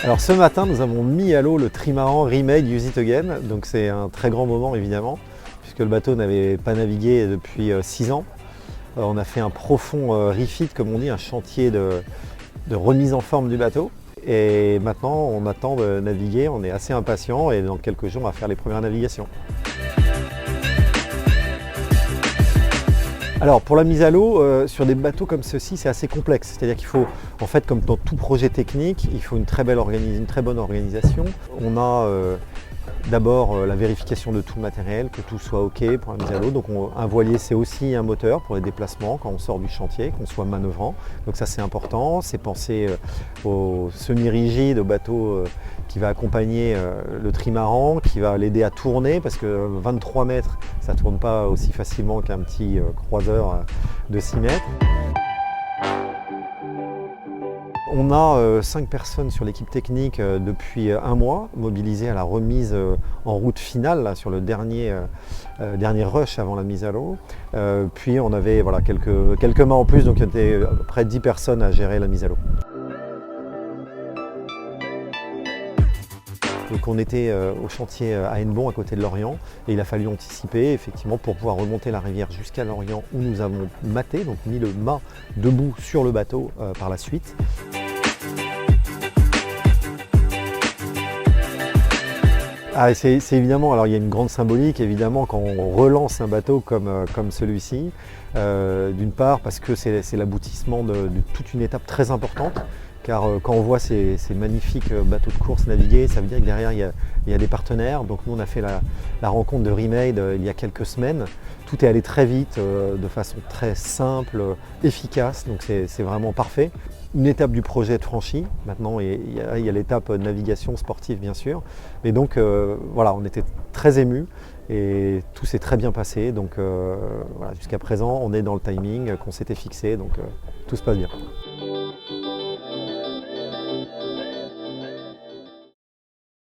Alors ce matin, nous avons mis à l'eau le trimaran Remade Use It Again. Donc c'est un très grand moment évidemment, puisque le bateau n'avait pas navigué depuis 6 ans. On a fait un profond refit, comme on dit, un chantier de remise en forme du bateau. Et maintenant, on attend de naviguer, on est assez impatient et dans quelques jours, on va faire les premières navigations. Alors pour la mise à l'eau, sur des bateaux comme ceux-ci, c'est assez complexe. C'est-à-dire qu'il faut, en fait, comme dans tout projet technique, il faut une très bonne organisation. On a d'abord la vérification de tout le matériel, que tout soit OK pour la mise à l'eau. Donc un voilier, c'est aussi un moteur pour les déplacements quand on sort du chantier, qu'on soit manœuvrant. Donc ça, c'est important. C'est penser au semi-rigide, au bateau qui va accompagner le trimaran, qui va l'aider à tourner, parce que 23 mètres, ça ne tourne pas aussi facilement qu'un petit croiseur de 6 mètres. On a 5 personnes sur l'équipe technique depuis 1 mois, mobilisées à la remise en route finale là, sur le dernier rush avant la mise à l'eau. Puis on avait quelques mains en plus, donc il y avait à peu près 10 personnes à gérer la mise à l'eau. Donc on était au chantier à Hennebont, à côté de Lorient, et il a fallu anticiper effectivement pour pouvoir remonter la rivière jusqu'à Lorient, où nous avons maté, donc mis le mât debout sur le bateau par la suite. Ah, c'est évidemment, alors il y a une grande symbolique évidemment quand on relance un bateau comme celui-ci, d'une part parce que c'est l'aboutissement de toute une étape très importante. Car quand on voit ces magnifiques bateaux de course naviguer, ça veut dire que derrière il y a des partenaires. Donc nous on a fait la rencontre de Remade il y a quelques semaines. Tout est allé très vite, de façon très simple, efficace, donc c'est vraiment parfait. Une étape du projet est franchie. Maintenant il y a l'étape navigation sportive bien sûr. Mais donc voilà, on était très émus et tout s'est très bien passé. Donc voilà, jusqu'à présent on est dans le timing qu'on s'était fixé, donc tout se passe bien.